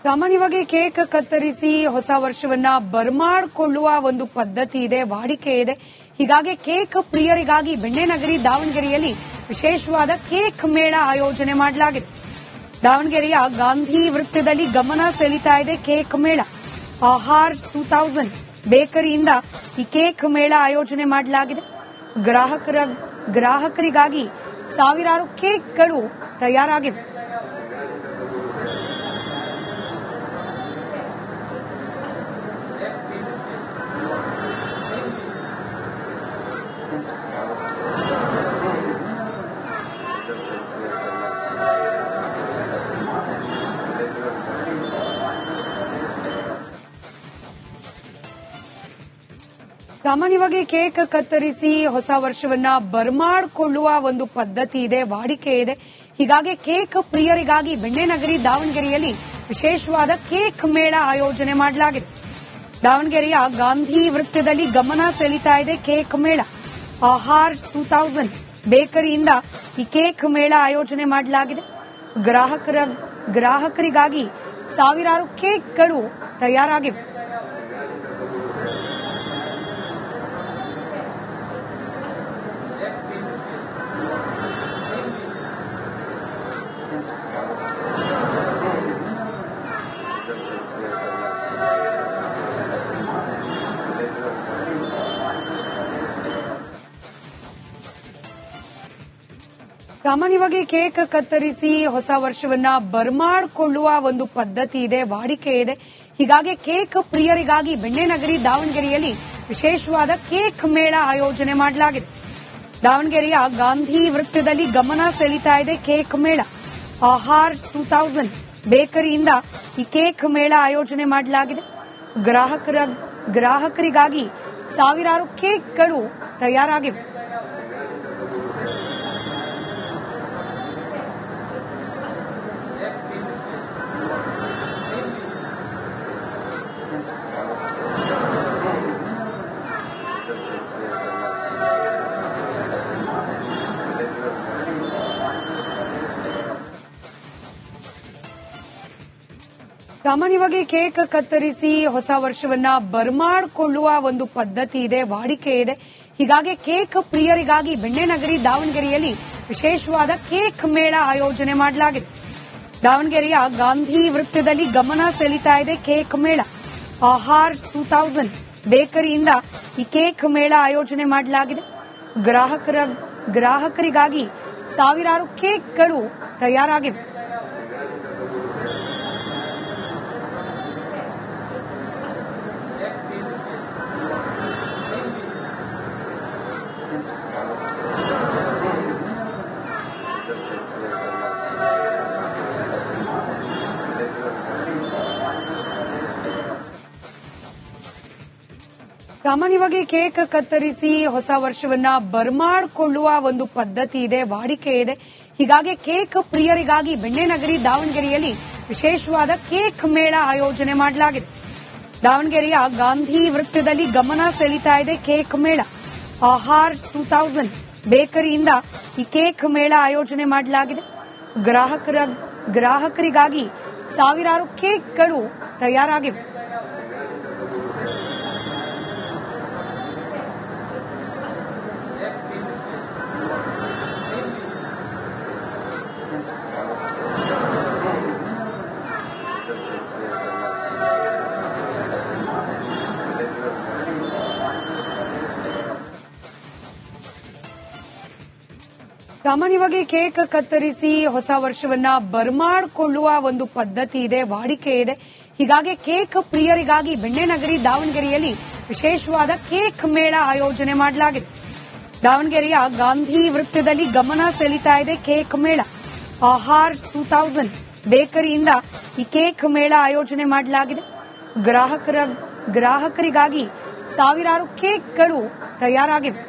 ಸಾಮಾನ್ಯವಾಗಿ ಕೇಕ್ ಕತ್ತರಿಸಿ ಹೊಸ ವರ್ಷವನ್ನ ಬರಮಾಡಿಕೊಳ್ಳುವ ಒಂದು ಪದ್ಧತಿ ಇದೆ, ವಾಡಿಕೆ ಇದೆ. ಹೀಗಾಗಿ ಕೇಕ್ ಪ್ರಿಯರಿಗಾಗಿ ಬೆಣ್ಣೆನಗರಿ ದಾವಣಗೆರೆಯಲ್ಲಿ ವಿಶೇಷವಾದ ಕೇಕ್ ಮೇಳ ಆಯೋಜನೆ ಮಾಡಲಾಗಿದೆ. ದಾವಣಗೆರೆಯ ಗಾಂಧಿ ವೃತ್ತದಲ್ಲಿ ಗಮನ ಸೆಳೀತಾ ಇದೆ ಕೇಕ್ ಮೇಳ. ಆಹಾರ್ 2000 ಬೇಕರಿಯಿಂದ ಈ ಕೇಕ್ ಮೇಳ ಆಯೋಜನೆ ಮಾಡಲಾಗಿದೆ. ಗ್ರಾಹಕರಿಗಾಗಿ ಸಾವಿರಾರು ಕೇಕ್ಗಳು ತಯಾರಾಗಿವೆ. ಸಾಮಾನ್ಯವಾಗಿ ಕೇಕ್ ಕತ್ತರಿಸಿ ಹೊಸ ವರ್ಷವನ್ನ ಬರಮಾಡಿಕೊಳ್ಳುವ ಒಂದು ಪದ್ಧತಿ ಇದೆ, ವಾಡಿಕೆ ಇದೆ. ಹೀಗಾಗಿ ಕೇಕ್ ಪ್ರಿಯರಿಗಾಗಿ ಬೆಣ್ಣೆನಗರಿ ದಾವಣಗೆರೆಯಲ್ಲಿ ವಿಶೇಷವಾದ ಕೇಕ್ ಮೇಳ ಆಯೋಜನೆ ಮಾಡಲಾಗಿದೆ. ದಾವಣಗೆರೆಯ ಗಾಂಧಿ ವೃತ್ತದಲ್ಲಿ ಗಮನ ಸೆಳೀತಾ ಇದೆ ಕೇಕ್ ಮೇಳ. ಆಹಾರ್ 2000 ಬೇಕರಿಯಿಂದ ಈ ಕೇಕ್ ಮೇಳ ಆಯೋಜನೆ ಮಾಡಲಾಗಿದೆ. ಗ್ರಾಹಕರಿಗಾಗಿ ಸಾವಿರಾರು ಕೇಕ್ಗಳು ತಯಾರಾಗಿವೆ. ಸಾಮಾನ್ಯವಾಗಿ ಕೇಕ್ ಕತ್ತರಿಸಿ ಹೊಸ ವರ್ಷವನ್ನ ಬರಮಾಡಿಕೊಳ್ಳುವ ಒಂದು ಪದ್ಧತಿ ಇದೆ, ವಾಡಿಕೆ ಇದೆ. ಹೀಗಾಗಿ ಕೇಕ್ ಪ್ರಿಯರಿಗಾಗಿ ಬೆಣ್ಣೆನಗರಿ ದಾವಣಗೆರೆಯಲ್ಲಿ ವಿಶೇಷವಾದ ಕೇಕ್ ಮೇಳ ಆಯೋಜನೆ ಮಾಡಲಾಗಿದೆ. ದಾವಣಗೆರೆಯ ಗಾಂಧಿ ವೃತ್ತದಲ್ಲಿ ಗಮನ ಸೆಳೀತಾ ಇದೆ ಕೇಕ್ ಮೇಳ. ಆಹಾರ್ 2000 ಬೇಕರಿಯಿಂದ ಈ ಕೇಕ್ ಮೇಳ ಆಯೋಜನೆ ಮಾಡಲಾಗಿದೆ. ಗ್ರಾಹಕರಿಗಾಗಿ ಸಾವಿರಾರು ಕೇಕ್ಗಳು ತಯಾರಾಗಿವೆ. ಸಾಮಾನ್ಯವಾಗಿ ಕೇಕ್ ಕತ್ತರಿಸಿ ಹೊಸ ವರ್ಷವನ್ನ ಬರಮಾಡಿಕೊಳ್ಳುವ ಒಂದು ಪದ್ಧತಿ ಇದೆ, ವಾಡಿಕೆ ಇದೆ. ಹೀಗಾಗಿ ಕೇಕ್ ಪ್ರಿಯರಿಗಾಗಿ ಬೆಣ್ಣೆನಗರಿ ದಾವಣಗೆರೆಯಲ್ಲಿ ವಿಶೇಷವಾದ ಕೇಕ್ ಮೇಳ ಆಯೋಜನೆ ಮಾಡಲಾಗಿದೆ. ದಾವಣಗೆರೆಯ ಗಾಂಧಿ ವೃತ್ತದಲ್ಲಿ ಗಮನ ಸೆಳೀತಾ ಇದೆ ಕೇಕ್ ಮೇಳ. ಆಹಾರ್ 2000 ಬೇಕರಿಯಿಂದ ಈ ಕೇಕ್ ಮೇಳ ಆಯೋಜನೆ ಮಾಡಲಾಗಿದೆ. ಗ್ರಾಹಕರಿಗಾಗಿ ಸಾವಿರಾರು ಕೇಕ್ಗಳು ತಯಾರಾಗಿವೆ. ಸಾಮಾನ್ಯವಾಗಿ ಕೇಕ್ ಕತ್ತರಿಸಿ ಹೊಸ ವರ್ಷವನ್ನ ಬರಮಾಡಿಕೊಳ್ಳುವ ಒಂದು ಪದ್ಧತಿ ಇದೆ, ವಾಡಿಕೆ ಇದೆ. ಹೀಗಾಗಿ ಕೇಕ್ ಪ್ರಿಯರಿಗಾಗಿ ಬೆಣ್ಣೆನಗರಿ ದಾವಣಗೆರೆಯಲ್ಲಿ ವಿಶೇಷವಾದ ಕೇಕ್ ಮೇಳ ಆಯೋಜನೆ ಮಾಡಲಾಗಿದೆ. ದಾವಣಗೆರೆಯ ಗಾಂಧಿ ವೃತ್ತದಲ್ಲಿ ಗಮನ ಸೆಳೀತಾ ಇದೆ ಕೇಕ್ ಮೇಳ. ಆಹಾರ್ 2000 ಬೇಕರಿಯಿಂದ ಈ ಕೇಕ್ ಮೇಳ ಆಯೋಜನೆ ಮಾಡಲಾಗಿದೆ. ಗ್ರಾಹಕರಿಗಾಗಿ ಸಾವಿರಾರು ಕೇಕ್ಗಳು ತಯಾರಾಗಿವೆ. ಸಾಮಾನ್ಯವಾಗಿ ಕೇಕ್ ಕತ್ತರಿಸಿ ಹೊಸ ವರ್ಷವನ್ನ ಬರಮಾಡಿಕೊಳ್ಳುವ ಒಂದು ಪದ್ಧತಿ ಇದೆ, ವಾಡಿಕೆ ಇದೆ. ಹೀಗಾಗಿ ಕೇಕ್ ಪ್ರಿಯರಿಗಾಗಿ ಬೆಣ್ಣೆನಗರಿ ದಾವಣಗೆರೆಯಲ್ಲಿ ವಿಶೇಷವಾದ ಕೇಕ್ ಮೇಳ ಆಯೋಜನೆ ಮಾಡಲಾಗಿದೆ. ದಾವಣಗೆರೆಯ ಗಾಂಧಿ ವೃತ್ತದಲ್ಲಿ ಗಮನ ಸೆಳೀತಾ ಇದೆ ಕೇಕ್ ಮೇಳ. ಆಹಾರ್ 2000 ಬೇಕರಿಯಿಂದ ಈ ಕೇಕ್ ಮೇಳ ಆಯೋಜನೆ ಮಾಡಲಾಗಿದೆ. ಗ್ರಾಹಕರಿಗಾಗಿ ಸಾವಿರಾರು ಕೇಕ್ಗಳು ತಯಾರಾಗಿವೆ.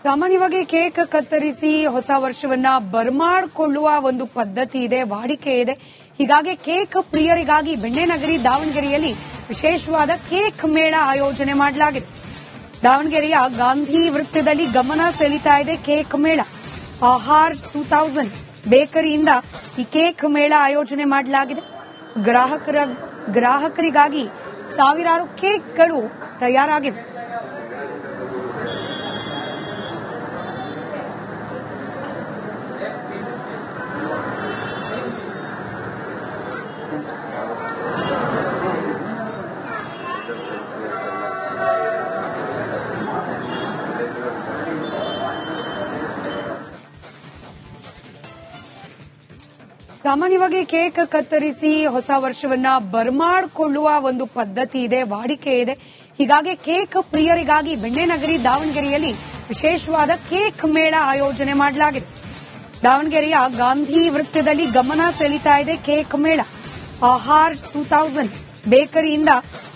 ಸಾಮಾನ್ಯವಾಗಿ ಕೇಕ್ ಕತ್ತರಿಸಿ ಹೊಸ ವರ್ಷವನ್ನ ಬರಮಾಡಿಕೊಳ್ಳುವ ಒಂದು ಪದ್ಧತಿ ಇದೆ, ವಾಡಿಕೆ ಇದೆ. ಹೀಗಾಗಿ ಕೇಕ್ ಪ್ರಿಯರಿಗಾಗಿ ಬೆಣ್ಣೆನಗರಿ ದಾವಣಗೆರೆಯಲ್ಲಿ ವಿಶೇಷವಾದ ಕೇಕ್ ಮೇಳ ಆಯೋಜನೆ ಮಾಡಲಾಗಿದೆ. ದಾವಣಗೆರೆಯ ಗಾಂಧಿ ವೃತ್ತದಲ್ಲಿ ಗಮನ ಸೆಳೀತಾ ಇದೆ ಕೇಕ್ ಮೇಳ. ಆಹಾರ್ 2000 ಬೇಕರಿಯಿಂದ ಈ ಕೇಕ್ ಮೇಳ ಆಯೋಜನೆ ಮಾಡಲಾಗಿದೆ. ಗ್ರಾಹಕರಿಗಾಗಿ ಸಾವಿರಾರು ಕೇಕ್ಗಳು ತಯಾರಾಗಿವೆ. ಸಾಮಾನ್ಯವಾಗಿ ಕೇಕ್ ಕತ್ತರಿಸಿ ಹೊಸ ವರ್ಷವನ್ನ ಬರಮಾಡಿಕೊಳ್ಳುವ ಒಂದು ಪದ್ಧತಿ ಇದೆ, ವಾಡಿಕೆ ಇದೆ. ಹೀಗಾಗಿ ಕೇಕ್ ಪ್ರಿಯರಿಗಾಗಿ ಬೆಣ್ಣೆನಗರಿ ದಾವಣಗೆರೆಯಲ್ಲಿ ವಿಶೇಷವಾದ ಕೇಕ್ ಮೇಳ ಆಯೋಜನೆ ಮಾಡಲಾಗಿದೆ. ದಾವಣಗೆರೆಯ ಗಾಂಧಿ ವೃತ್ತದಲ್ಲಿ ಗಮನ ಸೆಳೀತಾ ಇದೆ ಕೇಕ್ ಮೇಳ. ಆಹಾರ್ 2000 ಬೇಕರಿಯಿಂದ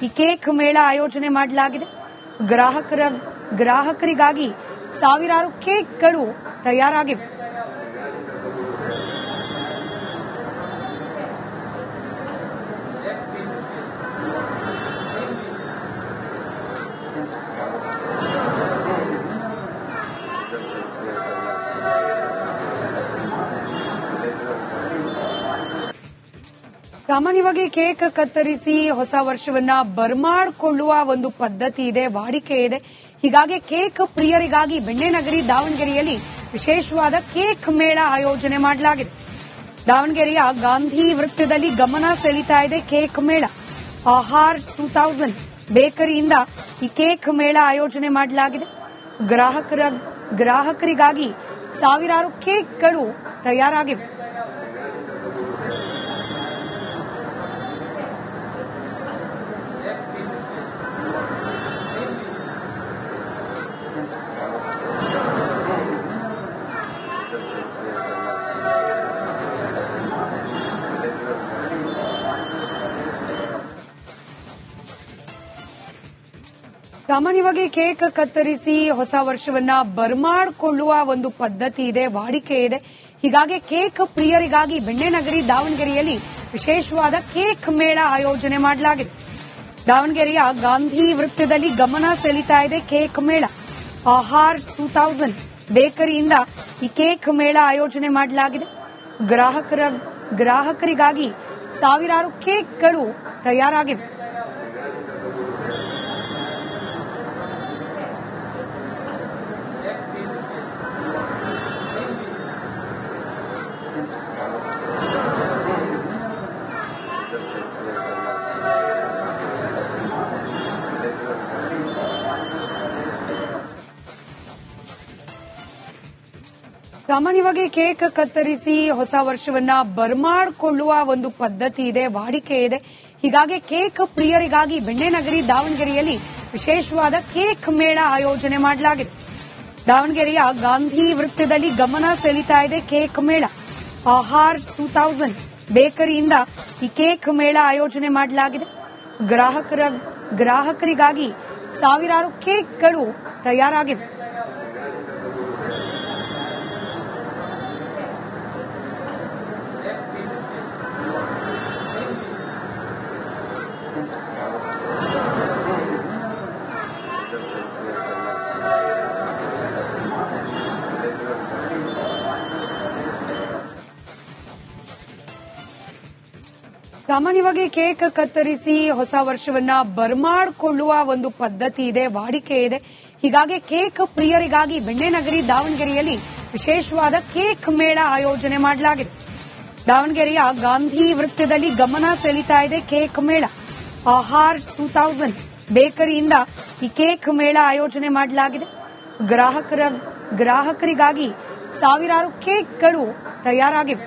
ಈ ಕೇಕ್ ಮೇಳ ಆಯೋಜನೆ ಮಾಡಲಾಗಿದೆ. ಗ್ರಾಹಕರಿಗಾಗಿ ಸಾವಿರಾರು ಕೇಕ್ಗಳು ತಯಾರಾಗಿವೆ. ಸಾಮಾನ್ಯವಾಗಿ ಕೇಕ್ ಕತ್ತರಿಸಿ ಹೊಸ ವರ್ಷವನ್ನ ಬರಮಾಡಿಕೊಳ್ಳುವ ಒಂದು ಪದ್ಧತಿ ಇದೆ, ವಾಡಿಕೆ ಇದೆ. ಹೀಗಾಗಿ ಕೇಕ್ ಪ್ರಿಯರಿಗಾಗಿ ಬೆಣ್ಣೆನಗರಿ ದಾವಣಗೆರೆಯಲ್ಲಿ ವಿಶೇಷವಾದ ಕೇಕ್ ಮೇಳ ಆಯೋಜನೆ ಮಾಡಲಾಗಿದೆ. ದಾವಣಗೆರೆಯ ಗಾಂಧಿ ವೃತ್ತದಲ್ಲಿ ಗಮನ ಸೆಳೀತಾ ಇದೆ ಕೇಕ್ ಮೇಳ. ಆಹಾರ್ 2000 ಬೇಕರಿಯಿಂದ ಈ ಕೇಕ್ ಮೇಳ ಆಯೋಜನೆ ಮಾಡಲಾಗಿದೆ. ಗ್ರಾಹಕರಿಗಾಗಿ ಸಾವಿರಾರು ಕೇಕ್ಗಳು ತಯಾರಾಗಿವೆ. ಸಾಮಾನ್ಯವಾಗಿ ಕೇಕ್ ಕತ್ತರಿಸಿ ಹೊಸ ವರ್ಷವನ್ನ ಬರಮಾಡಿಕೊಳ್ಳುವ ಒಂದು ಪದ್ಧತಿ ಇದೆ, ವಾಡಿಕೆ ಇದೆ. ಹೀಗಾಗಿ ಕೇಕ್ ಪ್ರಿಯರಿಗಾಗಿ ಬೆಣ್ಣೆನಗರಿ ದಾವಣಗೆರೆಯಲ್ಲಿ ವಿಶೇಷವಾದ ಕೇಕ್ ಮೇಳ ಆಯೋಜನೆ ಮಾಡಲಾಗಿದೆ. ದಾವಣಗೆರೆಯ ಗಾಂಧಿ ವೃತ್ತದಲ್ಲಿ ಗಮನ ಸೆಳೀತಾ ಇದೆ ಕೇಕ್ ಮೇಳ. ಆಹಾರ್ 2000 ಬೇಕರಿಯಿಂದ ಈ ಕೇಕ್ ಮೇಳ ಆಯೋಜನೆ ಮಾಡಲಾಗಿದೆ. ಗ್ರಾಹಕರಿಗಾಗಿ ಸಾವಿರಾರು ಕೇಕ್ಗಳು ತಯಾರಾಗಿವೆ. ಸಾಮಾನ್ಯವಾಗಿ ಕೇಕ್ ಕತ್ತರಿಸಿ ಹೊಸ ವರ್ಷವನ್ನ ಬರಮಾಡಿಕೊಳ್ಳುವ ಒಂದು ಪದ್ಧತಿ ಇದೆ, ವಾಡಿಕೆ ಇದೆ. ಹೀಗಾಗಿ ಕೇಕ್ ಪ್ರಿಯರಿಗಾಗಿ ಬೆಣ್ಣೆನಗರಿ ದಾವಣಗೆರೆಯಲ್ಲಿ ವಿಶೇಷವಾದ ಕೇಕ್ ಮೇಳ ಆಯೋಜನೆ ಮಾಡಲಾಗಿದೆ. ದಾವಣಗೆರೆಯ ಗಾಂಧಿ ವೃತ್ತದಲ್ಲಿ ಗಮನ ಸೆಳೀತಾ ಇದೆ ಕೇಕ್ ಮೇಳ. ಆಹಾರ್ 2000 ಬೇಕರಿಯಿಂದ ಈ ಕೇಕ್ ಮೇಳ ಆಯೋಜನೆ ಮಾಡಲಾಗಿದೆ. ಗ್ರಾಹಕರಿಗಾಗಿ ಸಾವಿರಾರು ಕೇಕ್ಗಳು ತಯಾರಾಗಿವೆ. ಸಾಮಾನ್ಯವಾಗಿ ಕೇಕ್ ಕತ್ತರಿಸಿ ಹೊಸ ವರ್ಷವನ್ನ ಬರಮಾಡಿಕೊಳ್ಳುವ ಒಂದು ಪದ್ಧತಿ ಇದೆ, ವಾಡಿಕೆ ಇದೆ. ಹೀಗಾಗಿ ಕೇಕ್ ಪ್ರಿಯರಿಗಾಗಿ ಬೆಣ್ಣೆನಗರಿ ದಾವಣಗೆರೆಯಲ್ಲಿ ವಿಶೇಷವಾದ ಕೇಕ್ ಮೇಳ ಆಯೋಜನೆ ಮಾಡಲಾಗಿದೆ. ದಾವಣಗೆರೆಯ ಗಾಂಧಿ ವೃತ್ತದಲ್ಲಿ ಗಮನ ಸೆಳೀತಾ ಇದೆ ಕೇಕ್ ಮೇಳ. ಆಹಾರ್ 2000 ಬೇಕರಿಯಿಂದ ಈ ಕೇಕ್ ಮೇಳ ಆಯೋಜನೆ ಮಾಡಲಾಗಿದೆ. ಗ್ರಾಹಕರಿಗಾಗಿ ಸಾವಿರಾರು ಕೇಕ್ಗಳು ತಯಾರಾಗಿವೆ.